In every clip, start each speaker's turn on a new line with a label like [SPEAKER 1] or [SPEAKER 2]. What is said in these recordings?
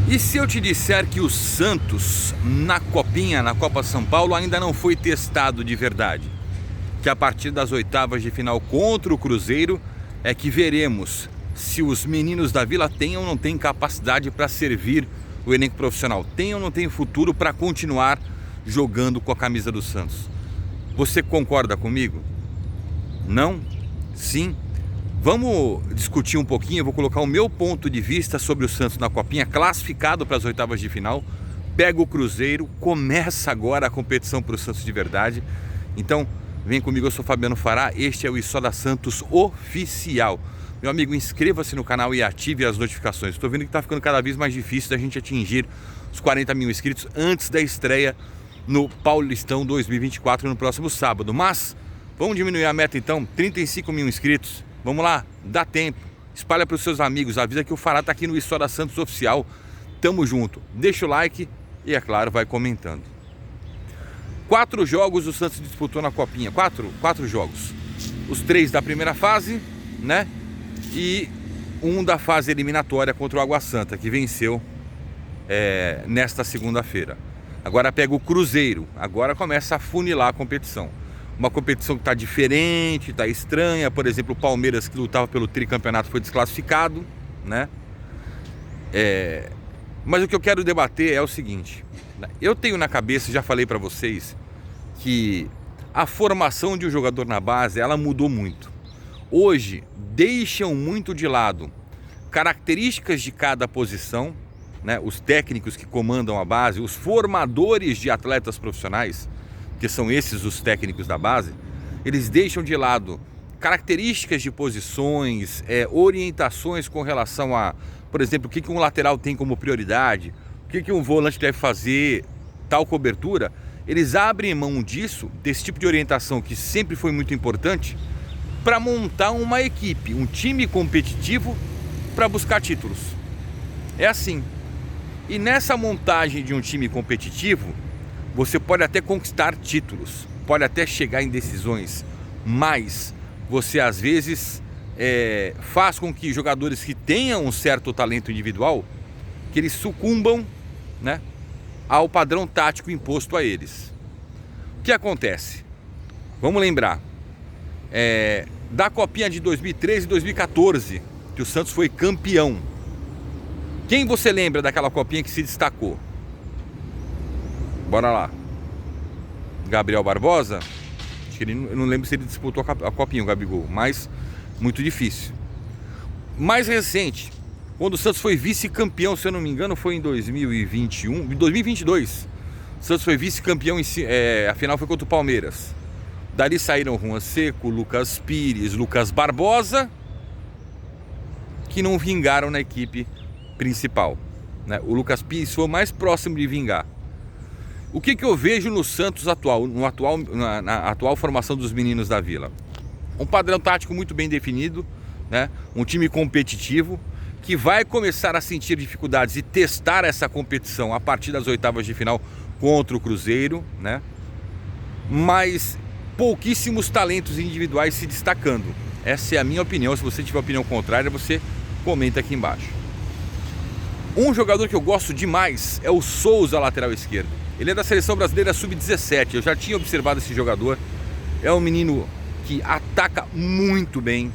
[SPEAKER 1] E se eu te disser que o Santos na Copinha, na Copa São Paulo, ainda não foi testado de verdade? Que a partir das oitavas de final contra o Cruzeiro é que veremos se os meninos da Vila têm ou não têm capacidade para servir o elenco profissional, tem ou não tem futuro para continuar jogando com a camisa do Santos. Você concorda comigo? Não? Sim? Vamos discutir um pouquinho, eu vou colocar o meu ponto de vista sobre o Santos na Copinha, classificado para as oitavas de final, pega o Cruzeiro, começa agora a competição para o Santos de verdade. Então, vem comigo, eu sou Fabiano Fará, este é o Isso da Santos Oficial. Meu amigo, inscreva-se no canal e ative as notificações. Estou vendo que está ficando cada vez mais difícil da gente atingir os 40 mil inscritos antes da estreia no Paulistão 2024 no próximo sábado. Mas, vamos diminuir a meta então, 35 mil inscritos. Vamos lá, dá tempo, espalha para os seus amigos, avisa que o Fará está aqui no Isso da Santos Oficial. Tamo junto, deixa o like e, é claro, vai comentando. 4 jogos o Santos disputou na Copinha, 4 jogos. Os 3 da primeira fase, né? E um da fase eliminatória contra o Água Santa, que venceu nesta segunda-feira. Agora pega o Cruzeiro, agora começa a funilar a competição. Uma competição que está diferente, está estranha. Por exemplo, o Palmeiras, que lutava pelo tricampeonato, foi desclassificado, né? Mas o que eu quero debater é o seguinte: eu tenho na cabeça, já falei para vocês, que a formação de um jogador na base, ela mudou muito. Hoje, deixam muito de lado características de cada posição, né? Os técnicos que comandam a base, os formadores de atletas profissionais, que são esses os técnicos da base, eles deixam de lado características de posições, orientações com relação a, por exemplo, o que um lateral tem como prioridade, o que um volante deve fazer, tal cobertura. Eles abrem mão disso, desse tipo de orientação que sempre foi muito importante, para montar uma equipe, um time competitivo para buscar títulos. É assim. E nessa montagem de um time competitivo, você pode até conquistar títulos, pode até chegar em decisões, mas você às vezes faz com que jogadores que tenham um certo talento individual, que eles sucumbam, né, ao padrão tático imposto a eles. O que acontece? Vamos lembrar da Copinha de 2013 e 2014, que o Santos foi campeão. Quem você lembra daquela Copinha que se destacou? Bora lá. Gabriel Barbosa? Acho que eu não lembro se ele disputou a Copinha, o Gabigol, mas muito difícil. Mais recente, quando o Santos foi vice-campeão, se eu não me engano, foi em 2022. O Santos foi vice-campeão, a final foi contra o Palmeiras. Dali saíram Juan Seco, Lucas Pires, Lucas Barbosa, que não vingaram na equipe principal, né? O Lucas Pires foi o mais próximo de vingar. O que eu vejo no Santos atual, na atual formação dos meninos da Vila? Um padrão tático muito bem definido, né? Um time competitivo, que vai começar a sentir dificuldades e testar essa competição a partir das oitavas de final contra o Cruzeiro, né? Mas pouquíssimos talentos individuais se destacando. Essa é a minha opinião. Se você tiver opinião contrária, você comenta aqui embaixo. Um jogador que eu gosto demais é o Souza, lateral esquerdo. Ele é da seleção brasileira sub-17. Eu já tinha observado esse jogador. É um menino que ataca muito bem,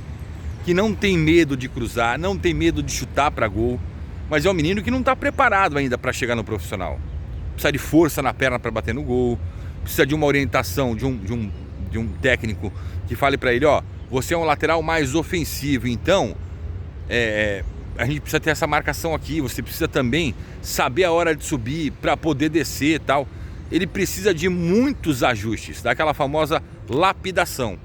[SPEAKER 1] que não tem medo de cruzar, não tem medo de chutar para gol, mas é um menino que não está preparado ainda para chegar no profissional. Precisa de força na perna para bater no gol, precisa de uma orientação de um técnico que fale para ele: ó, você é um lateral mais ofensivo, então a gente precisa ter essa marcação aqui, você precisa também saber a hora de subir para poder descer e tal. Ele precisa de muitos ajustes, daquela famosa lapidação.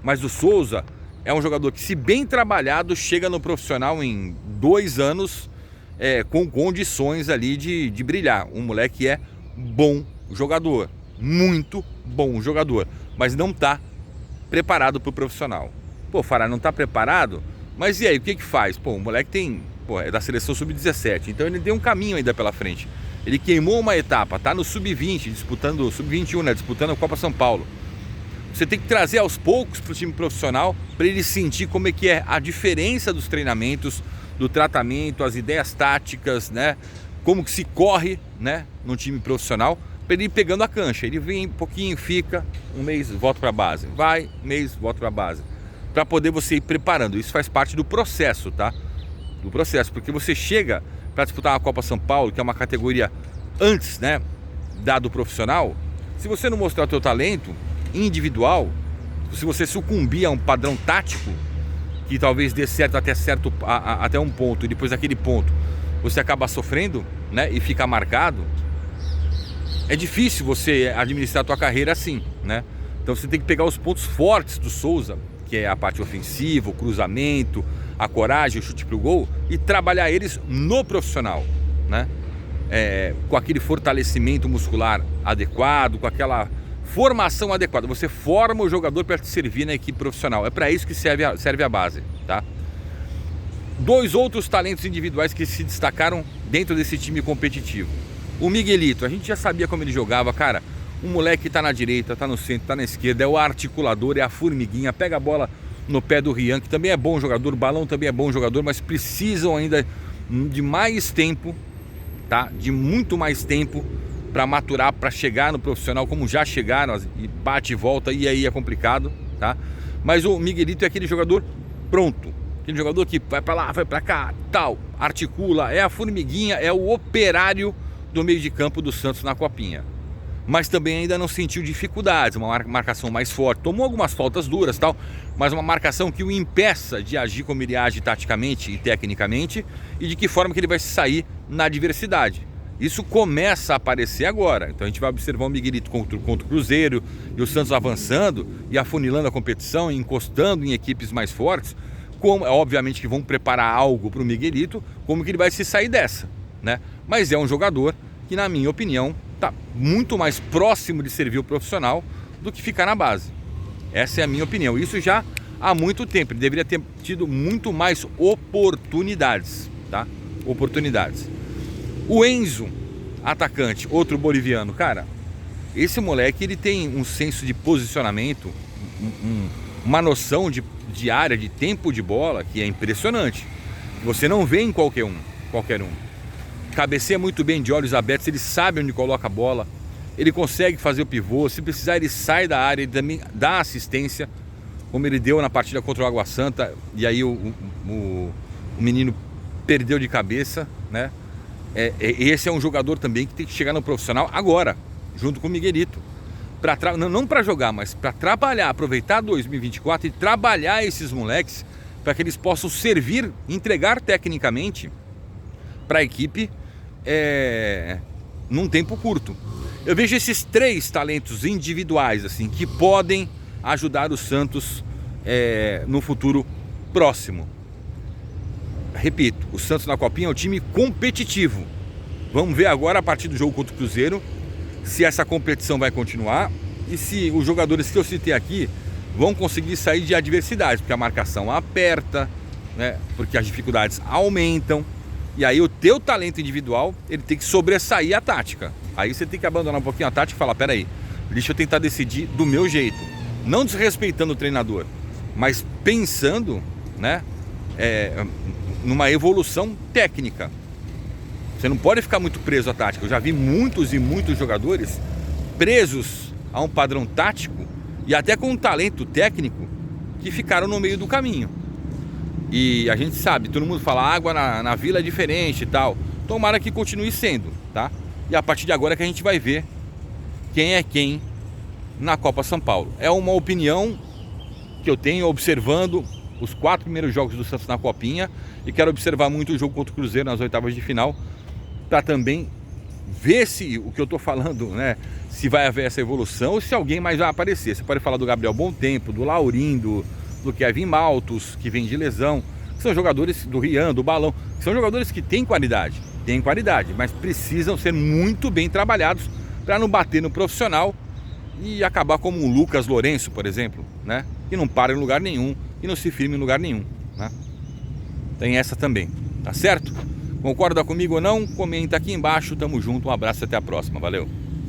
[SPEAKER 1] Mas o Souza é um jogador que, se bem trabalhado, chega no profissional em 2 anos com condições ali de brilhar. Um moleque é bom jogador, muito bom jogador, mas não está preparado para o profissional. Pô, Fará, não está preparado? Mas e aí, o que faz? Pô, o moleque é da seleção sub-17, então ele tem um caminho ainda pela frente. Ele queimou uma etapa, tá no sub-20, disputando sub-21, né, disputando a Copa São Paulo. Você tem que trazer aos poucos para o time profissional, para ele sentir como é que é a diferença dos treinamentos, do tratamento, as ideias táticas, né? como que se corre, né, num time profissional, para ele ir pegando a cancha. Ele vem um pouquinho, fica, um mês, volta para a base, vai, um mês, volta para a base, para poder você ir preparando. Isso faz parte do processo, tá? Do processo, porque você chega para disputar uma Copa São Paulo, que é uma categoria antes, né, do profissional. Se você não mostrar o teu talento individual, se você sucumbir a um padrão tático que talvez dê certo até um ponto, e depois daquele ponto você acaba sofrendo, né, e fica marcado, é difícil você administrar a tua carreira assim, né? Então você tem que pegar os pontos fortes do Souza, que é a parte ofensiva, o cruzamento, a coragem, o chute pro gol, e trabalhar eles no profissional, né? Com aquele fortalecimento muscular adequado, com aquela formação adequada. Você forma o jogador para te servir na equipe profissional. É para isso que serve a base, tá? Dois outros talentos individuais que se destacaram dentro desse time competitivo. O Miguelito, a gente já sabia como ele jogava, cara. Um moleque que tá na direita, tá no centro, tá na esquerda, é o articulador, é a formiguinha, pega a bola no pé do Rian, que também é bom jogador, o Balão também é bom jogador, mas precisam ainda de mais tempo, tá? De muito mais tempo para maturar, para chegar no profissional, como já chegaram, e bate e volta, e aí é complicado, tá? Mas o Miguelito é aquele jogador pronto, aquele jogador que vai para lá, vai para cá, tal, articula, é a formiguinha, é o operário do meio de campo do Santos na Copinha. Mas também ainda não sentiu dificuldades, uma marcação mais forte, tomou algumas faltas duras, tal, mas uma marcação que o impeça de agir como ele age taticamente e tecnicamente, e de que forma que ele vai sair na adversidade. Isso começa a aparecer agora. Então a gente vai observar o Miguelito contra o Cruzeiro e o Santos avançando e afunilando a competição, e encostando em equipes mais fortes, como obviamente que vão preparar algo para o Miguelito, como que ele vai se sair dessa, né? Mas é um jogador que, na minha opinião, está muito mais próximo de servir o profissional do que ficar na base. Essa é a minha opinião. Isso já há muito tempo. Ele deveria ter tido muito mais oportunidades, tá? Oportunidades. O Enzo, atacante, outro boliviano, cara, esse moleque, ele tem um senso de posicionamento, uma noção de área, de tempo de bola, que é impressionante. Você não vê em qualquer um. Cabeceia muito bem de olhos abertos, ele sabe onde coloca a bola, ele consegue fazer o pivô, se precisar ele sai da área, ele também dá assistência, como ele deu na partida contra o Água Santa, e aí o menino perdeu de cabeça, né? Esse é um jogador também que tem que chegar no profissional agora, junto com o Miguelito, não para jogar, mas para trabalhar, aproveitar 2024 e trabalhar esses moleques para que eles possam servir, entregar tecnicamente para a equipe num tempo curto. Eu vejo esses três talentos individuais assim que podem ajudar o Santos no futuro próximo. Repito, o Santos na Copinha é um time competitivo. Vamos ver agora, a partir do jogo contra o Cruzeiro, se essa competição vai continuar e se os jogadores que eu citei aqui vão conseguir sair de adversidades, porque a marcação aperta, né? Porque as dificuldades aumentam. E aí o teu talento individual, ele tem que sobressair a tática. Aí você tem que abandonar um pouquinho a tática e falar, peraí, deixa eu tentar decidir do meu jeito. Não desrespeitando o treinador, mas pensando, né, numa evolução técnica. Você não pode ficar muito preso à tática. Eu já vi muitos jogadores presos a um padrão tático e até com um talento técnico que ficaram no meio do caminho. E a gente sabe, todo mundo fala, água na vila é diferente e tal. Tomara que continue sendo, tá? E a partir de agora que a gente vai ver quem é quem na Copa São Paulo. É uma opinião que eu tenho observando os 4 primeiros jogos do Santos na Copinha, e quero observar muito o jogo contra o Cruzeiro nas oitavas de final, para também ver se o que eu estou falando, né, se vai haver essa evolução ou se alguém mais vai aparecer. Você pode falar do Gabriel Bom Tempo, do Laurindo, do Kevin Maltos, que vem de lesão, que são jogadores do Rian, do Balão, que são jogadores que têm qualidade, mas precisam ser muito bem trabalhados para não bater no profissional e acabar como o Lucas Lourenço, por exemplo, né, que não para em lugar nenhum e não se firma em lugar nenhum, né? Tem essa também, tá certo? Concorda comigo ou não? Comenta aqui embaixo, tamo junto, um abraço e até a próxima, valeu!